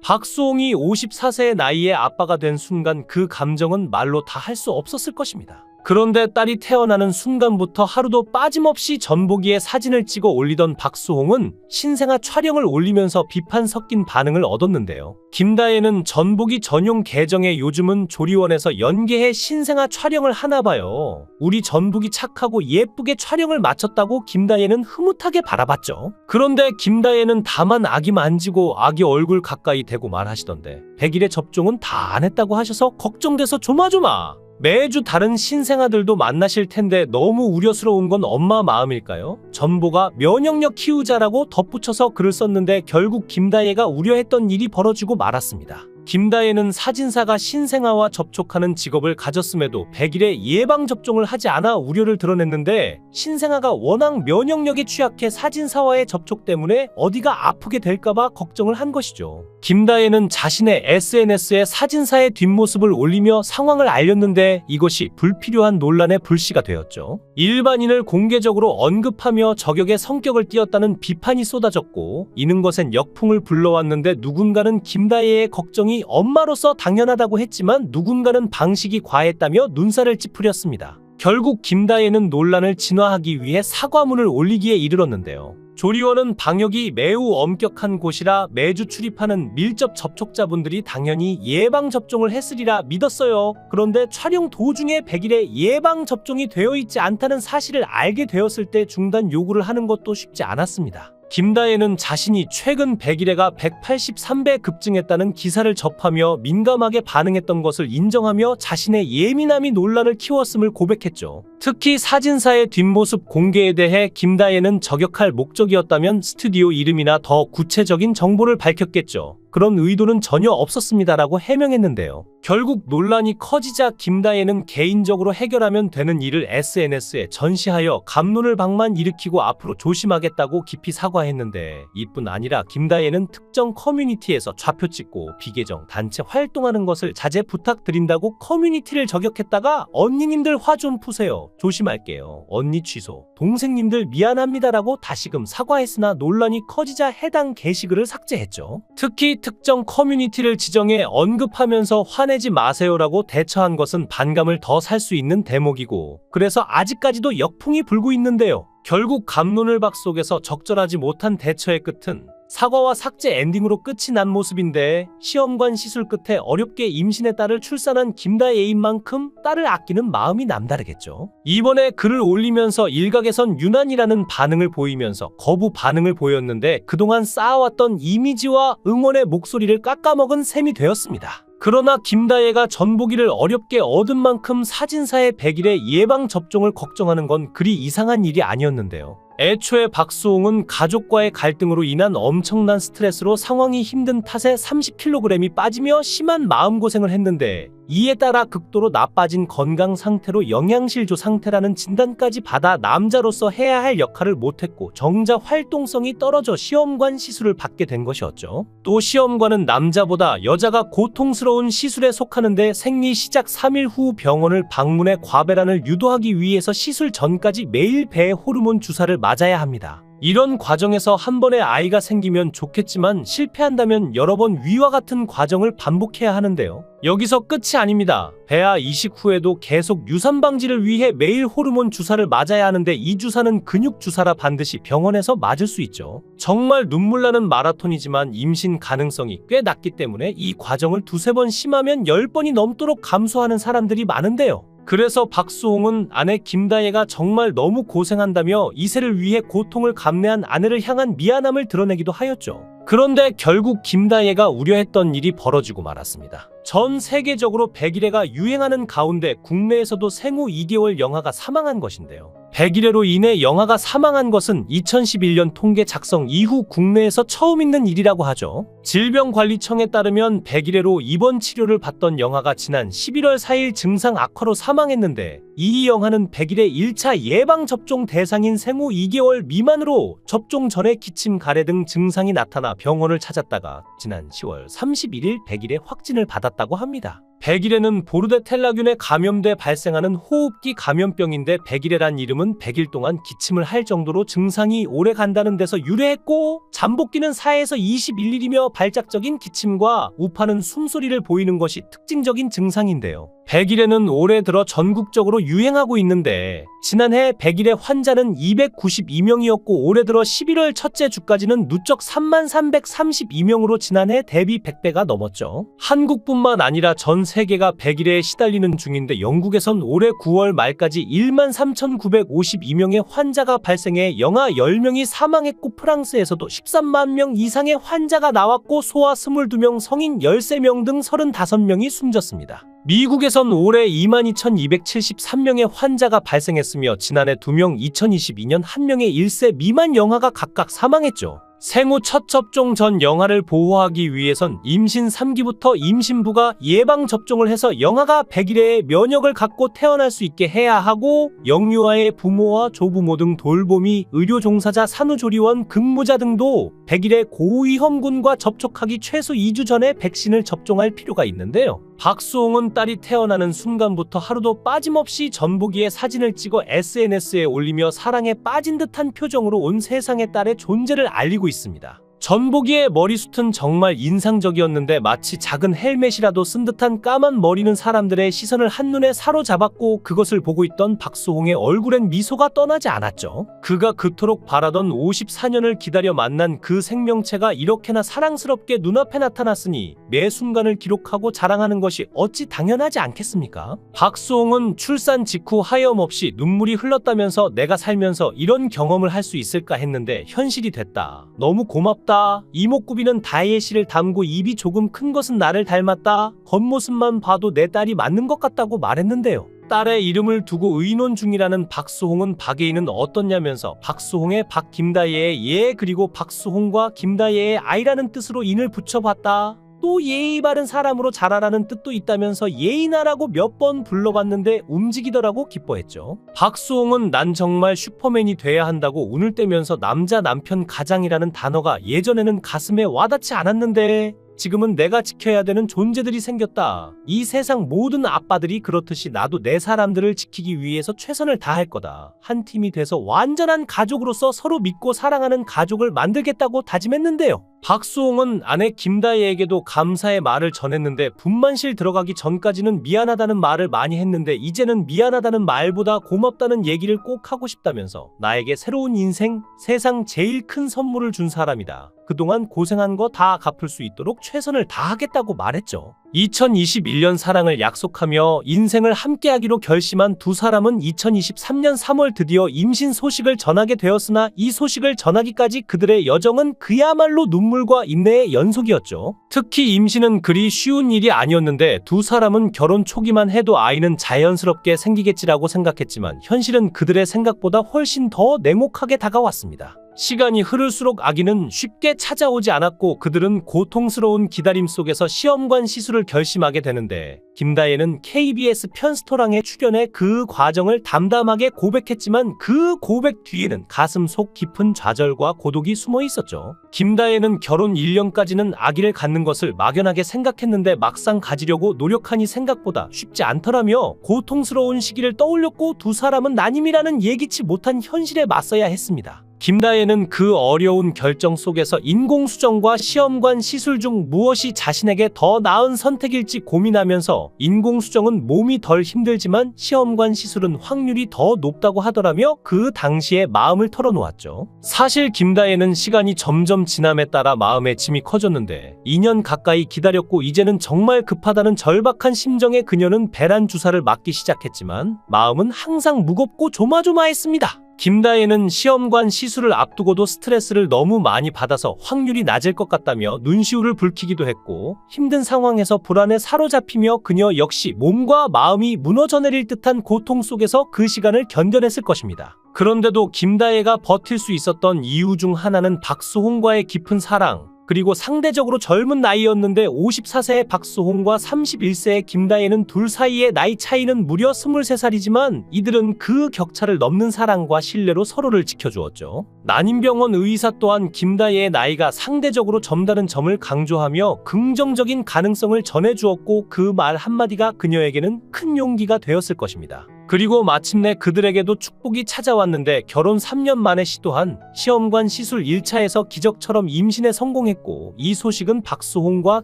박수홍이 54세의 나이에 아빠가 된 순간 그 감정은 말로 다 할 수 없었을 것입니다. 그런데 딸이 태어나는 순간부터 하루도 빠짐없이 전보기에 사진을 찍어 올리던 박수홍은 신생아 촬영을 올리면서 비판 섞인 반응을 얻었는데요. 김다혜는 전보기 전용 계정에 요즘은 조리원에서 연계해 신생아 촬영을 하나 봐요. 우리 전보기 착하고 예쁘게 촬영을 마쳤다고 김다혜는 흐뭇하게 바라봤죠. 그런데 김다혜는 다만 아기 만지고 아기 얼굴 가까이 대고 말하시던데 100일의 접종은 다 안 했다고 하셔서 걱정돼서 조마조마. 매주 다른 신생아들도 만나실 텐데 너무 우려스러운 건 엄마 마음일까요? 전보가 면역력 키우자라고 덧붙여서 글을 썼는데 결국 김다혜가 우려했던 일이 벌어지고 말았습니다. 김다혜는 사진사가 신생아와 접촉하는 직업을 가졌음에도 100일에 예방접종을 하지 않아 우려를 드러냈는데 신생아가 워낙 면역력에 취약해 사진사와의 접촉 때문에 어디가 아프게 될까봐 걱정을 한 것이죠. 김다혜는 자신의 SNS에 사진사의 뒷모습을 올리며 상황을 알렸는데 이것이 불필요한 논란의 불씨가 되었죠. 일반인을 공개적으로 언급하며 저격의 성격을 띄었다는 비판이 쏟아졌고 이는 것엔 역풍을 불러왔는데 누군가는 김다혜의 걱정이 엄마로서 당연하다고 했지만 누군가는 방식이 과했다며 눈살을 찌푸렸습니다. 결국 김다혜는 논란을 진화하기 위해 사과문을 올리기에 이르렀는데요. 조리원은 방역이 매우 엄격한 곳이라 매주 출입하는 밀접 접촉자분들이 당연히 예방접종을 했으리라 믿었어요. 그런데 촬영 도중에 100일에 예방접종이 되어 있지 않다는 사실을 알게 되었을 때 중단 요구를 하는 것도 쉽지 않았습니다. 김다혜는 자신이 최근 100일에가 183배 급증했다는 기사를 접하며 민감하게 반응했던 것을 인정하며 자신의 예민함이 논란을 키웠음을 고백했죠. 특히 사진사의 뒷모습 공개에 대해 김다혜는 저격할 목적이었다면 스튜디오 이름이나 더 구체적인 정보를 밝혔겠죠. 그런 의도는 전혀 없었습니다라고 해명했는데요. 결국 논란이 커지자 김다혜는 개인적으로 해결하면 되는 일을 SNS에 전시하여 갑론을 방만 일으키고 앞으로 조심하겠다고 깊이 사과했는데 이뿐 아니라 김다혜는 특정 커뮤니티에서 좌표 찍고 비계정 단체 활동하는 것을 자제 부탁드린다고 커뮤니티를 저격했다가 언니님들 화 좀 푸세요. 조심할게요. 언니 취소. 동생님들 미안합니다라고 다시금 사과했으나 논란이 커지자 해당 게시글을 삭제했죠. 특히 특정 커뮤니티를 지정해 언급하면서 화내지 마세요라고 대처한 것은 반감을 더 살 수 있는 대목이고 그래서 아직까지도 역풍이 불고 있는데요. 결국 갑론을박 속에서 적절하지 못한 대처의 끝은 사과와 삭제 엔딩으로 끝이 난 모습인데 시험관 시술 끝에 어렵게 임신의 딸을 출산한 김다혜인 만큼 딸을 아끼는 마음이 남다르겠죠. 이번에 글을 올리면서 일각에선 유난이라는 반응을 보이면서 거부 반응을 보였는데 그동안 쌓아왔던 이미지와 응원의 목소리를 깎아먹은 셈이 되었습니다. 그러나 김다혜가 전보기를 어렵게 얻은 만큼 사진사의 100일의 예방접종을 걱정하는 건 그리 이상한 일이 아니었는데요. 애초에 박수홍은 가족과의 갈등으로 인한 엄청난 스트레스로 상황이 힘든 탓에 30kg이 빠지며 심한 마음고생을 했는데 이에 따라 극도로 나빠진 건강 상태로 영양실조 상태라는 진단까지 받아 남자로서 해야 할 역할을 못했고 정자 활동성이 떨어져 시험관 시술을 받게 된 것이었죠. 또 시험관은 남자보다 여자가 고통스러운 시술에 속하는데 생리 시작 3일 후 병원을 방문해 과배란을 유도하기 위해서 시술 전까지 매일 배에 호르몬 주사를 맞아야 합니다. 이런 과정에서 한 번에 아이가 생기면 좋겠지만 실패한다면 여러 번 위와 같은 과정을 반복해야 하는데요. 여기서 끝이 아닙니다. 배아 이식 후에도 계속 유산 방지를 위해 매일 호르몬 주사를 맞아야 하는데 이 주사는 근육 주사라 반드시 병원에서 맞을 수 있죠. 정말 눈물 나는 마라톤이지만 임신 가능성이 꽤 낮기 때문에 이 과정을 두세 번 심하면 10번이 넘도록 감수하는 사람들이 많은데요. 그래서 박수홍은 아내 김다혜가 정말 너무 고생한다며 이세를 위해 고통을 감내한 아내를 향한 미안함을 드러내기도 하였죠. 그런데 결국 김다혜가 우려했던 일이 벌어지고 말았습니다. 전 세계적으로 100일애가 유행하는 가운데 국내에서도 생후 2개월 영아가 사망한 것인데요. 100일애로 인해 영아가 사망한 것은 2011년 통계 작성 이후 국내에서 처음 있는 일이라고 하죠. 질병관리청에 따르면 100일애로 입원 치료를 받던 영아가 지난 11월 4일 증상 악화로 사망했는데 이 영아는 100일애 1차 예방접종 대상인 생후 2개월 미만으로 접종 전에 기침, 가래 등 증상이 나타나 병원을 찾았다가 지난 10월 31일 100일애 확진을 받았다고 합니다. 백일에는 보르데텔라균에 감염돼 발생하는 호흡기 감염병인데 백일해란 이름은 100일 동안 기침을 할 정도로 증상이 오래 간다는 데서 유래했고, 잠복기는 4에서 21일이며 발작적인 기침과 우파는 숨소리를 보이는 것이 특징적인 증상인데요. 백일해는 올해 들어 전국적으로 유행하고 있는데 지난해 백일해 환자는 292명이었고 올해 들어 11월 첫째 주까지는 누적 3332명으로 지난해 대비 100배가 넘었죠. 한국뿐만 아니라 전 세계가 백일해에 시달리는 중인데 영국에선 올해 9월 말까지 13,952명의 환자가 발생해 영아 10명이 사망했고 프랑스에서도 13만 명 이상의 환자가 나왔고 소아 22명, 성인 13명 등 35명이 숨졌습니다. 미국에선 올해 22,273명의 환자가 발생했으며 지난해 2명, 2022년 1명의 1세 미만 영아가 각각 사망했죠. 생후 첫 접종 전 영아를 보호하기 위해선 임신 3기부터 임신부가 예방접종을 해서 영아가 백일해의 면역을 갖고 태어날 수 있게 해야 하고, 영유아의 부모와 조부모 등 돌보미, 의료 종사자, 산후조리원, 근무자 등도 백일해 고위험군과 접촉하기 최소 2주 전에 백신을 접종할 필요가 있는데요. 박수홍은 딸이 태어나는 순간부터 하루도 빠짐없이 전보기에 사진을 찍어 SNS에 올리며 사랑에 빠진 듯한 표정으로 온 세상에 딸의 존재를 알리고 있습니다. 전보기의 머리숱은 정말 인상적이었는데 마치 작은 헬멧이라도 쓴 듯한 까만 머리는 사람들의 시선을 한눈에 사로잡았고, 그것을 보고 있던 박수홍의 얼굴엔 미소가 떠나지 않았죠. 그가 그토록 바라던 54년을 기다려 만난 그 생명체가 이렇게나 사랑스럽게 눈앞에 나타났으니 매 순간을 기록하고 자랑하는 것이 어찌 당연하지 않겠습니까? 박수홍은 출산 직후 하염없이 눈물이 흘렀다면서 내가 살면서 이런 경험을 할 수 있을까 했는데 현실이 됐다. 너무 고맙다. 이목구비는 다이애시를 닮고 입이 조금 큰 것은 나를 닮았다. 겉모습만 봐도 내 딸이 맞는 것 같다고 말했는데요. 딸의 이름을 두고 의논 중이라는 박수홍은 박예인은 어떻냐면서 박수홍의 박 김다예의 예 그리고 박수홍과 김다예의 아이라는 뜻으로 인을 붙여봤다. 또 예의 바른 사람으로 자라라는 뜻도 있다면서 예인아라고 몇 번 불러봤는데 움직이더라고 기뻐했죠. 박수홍은 난 정말 슈퍼맨이 돼야 한다고 운을 떼면서 남자 남편 가장이라는 단어가 예전에는 가슴에 와닿지 않았는데 지금은 내가 지켜야 되는 존재들이 생겼다. 이 세상 모든 아빠들이 그렇듯이 나도 내 사람들을 지키기 위해서 최선을 다할 거다. 한 팀이 돼서 완전한 가족으로서 서로 믿고 사랑하는 가족을 만들겠다고 다짐했는데요. 박수홍은 아내 김다혜에게도 감사의 말을 전했는데 분만실 들어가기 전까지는 미안하다는 말을 많이 했는데 이제는 미안하다는 말보다 고맙다는 얘기를 꼭 하고 싶다면서 나에게 새로운 인생, 세상 제일 큰 선물을 준 사람이다. 그동안 고생한 거 다 갚을 수 있도록 최선을 다하겠다고 말했죠. 2021년 사랑을 약속하며 인생을 함께하기로 결심한 두 사람은 2023년 3월 드디어 임신 소식을 전하게 되었으나 이 소식을 전하기까지 그들의 여정은 그야말로 눈물과 인내의 연속이었죠. 특히 임신은 그리 쉬운 일이 아니었는데 두 사람은 결혼 초기만 해도 아이는 자연스럽게 생기겠지라고 생각했지만 현실은 그들의 생각보다 훨씬 더 냉혹하게 다가왔습니다. 시간이 흐를수록 아기는 쉽게 찾아오지 않았고 그들은 고통스러운 기다림 속에서 시험관 시술을 결심하게 되는데 김다혜는 KBS 편스토랑에 출연해 그 과정을 담담하게 고백했지만 그 고백 뒤에는 가슴 속 깊은 좌절과 고독이 숨어 있었죠. 김다혜는 결혼 1년까지는 아기를 갖는 것을 막연하게 생각했는데 막상 가지려고 노력하니 생각보다 쉽지 않더라며 고통스러운 시기를 떠올렸고 두 사람은 난임이라는 예기치 못한 현실에 맞서야 했습니다. 김다혜는 그 어려운 결정 속에서 인공수정과 시험관 시술 중 무엇이 자신에게 더 나은 선택일지 고민하면서 인공수정은 몸이 덜 힘들지만 시험관 시술은 확률이 더 높다고 하더라며 그 당시에 마음을 털어놓았죠. 사실 김다혜는 시간이 점점 지남에 따라 마음의 짐이 커졌는데 2년 가까이 기다렸고 이제는 정말 급하다는 절박한 심정에 그녀는 배란 주사를 맞기 시작했지만 마음은 항상 무겁고 조마조마했습니다. 김다혜는 시험관 시술을 앞두고도 스트레스를 너무 많이 받아서 확률이 낮을 것 같다며 눈시울을 붉히기도 했고 힘든 상황에서 불안에 사로잡히며 그녀 역시 몸과 마음이 무너져 내릴 듯한 고통 속에서 그 시간을 견뎌냈을 것입니다. 그런데도 김다혜가 버틸 수 있었던 이유 중 하나는 박수홍과의 깊은 사랑, 그리고 상대적으로 젊은 나이였는데 54세의 박수홍과 31세의 김다혜는 둘 사이의 나이 차이는 무려 23살이지만 이들은 그 격차를 넘는 사랑과 신뢰로 서로를 지켜주었죠. 난임병원 의사 또한 김다혜의 나이가 상대적으로 젊다는 점을 강조하며 긍정적인 가능성을 전해주었고 그 말 한마디가 그녀에게는 큰 용기가 되었을 것입니다. 그리고 마침내 그들에게도 축복이 찾아왔는데 결혼 3년 만에 시도한 시험관 시술 1차에서 기적처럼 임신에 성공했고 이 소식은 박수홍과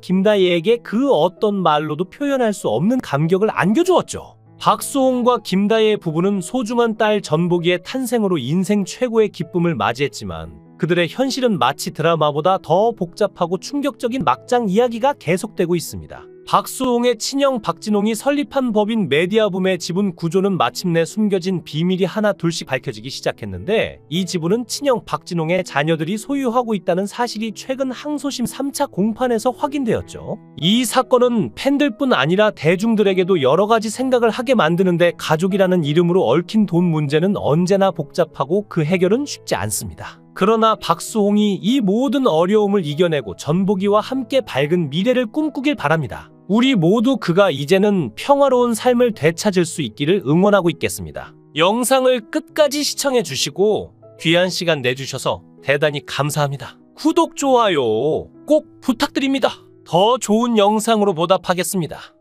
김다혜에게 그 어떤 말로도 표현할 수 없는 감격을 안겨주었죠. 박수홍과 김다혜의 부부는 소중한 딸 전복이의 탄생으로 인생 최고의 기쁨을 맞이했지만 그들의 현실은 마치 드라마보다 더 복잡하고 충격적인 막장 이야기가 계속되고 있습니다. 박수홍의 친형 박진홍이 설립한 법인 메디아붐의 지분 구조는 마침내 숨겨진 비밀이 하나 둘씩 밝혀지기 시작했는데 이 지분은 친형 박진홍의 자녀들이 소유하고 있다는 사실이 최근 항소심 3차 공판에서 확인되었죠. 이 사건은 팬들뿐 아니라 대중들에게도 여러 가지 생각을 하게 만드는데 가족이라는 이름으로 얽힌 돈 문제는 언제나 복잡하고 그 해결은 쉽지 않습니다. 그러나 박수홍이 이 모든 어려움을 이겨내고 전복이와 함께 밝은 미래를 꿈꾸길 바랍니다. 우리 모두 그가 이제는 평화로운 삶을 되찾을 수 있기를 응원하고 있겠습니다. 영상을 끝까지 시청해 주시고 귀한 시간 내주셔서 대단히 감사합니다. 구독, 좋아요 꼭 부탁드립니다. 더 좋은 영상으로 보답하겠습니다.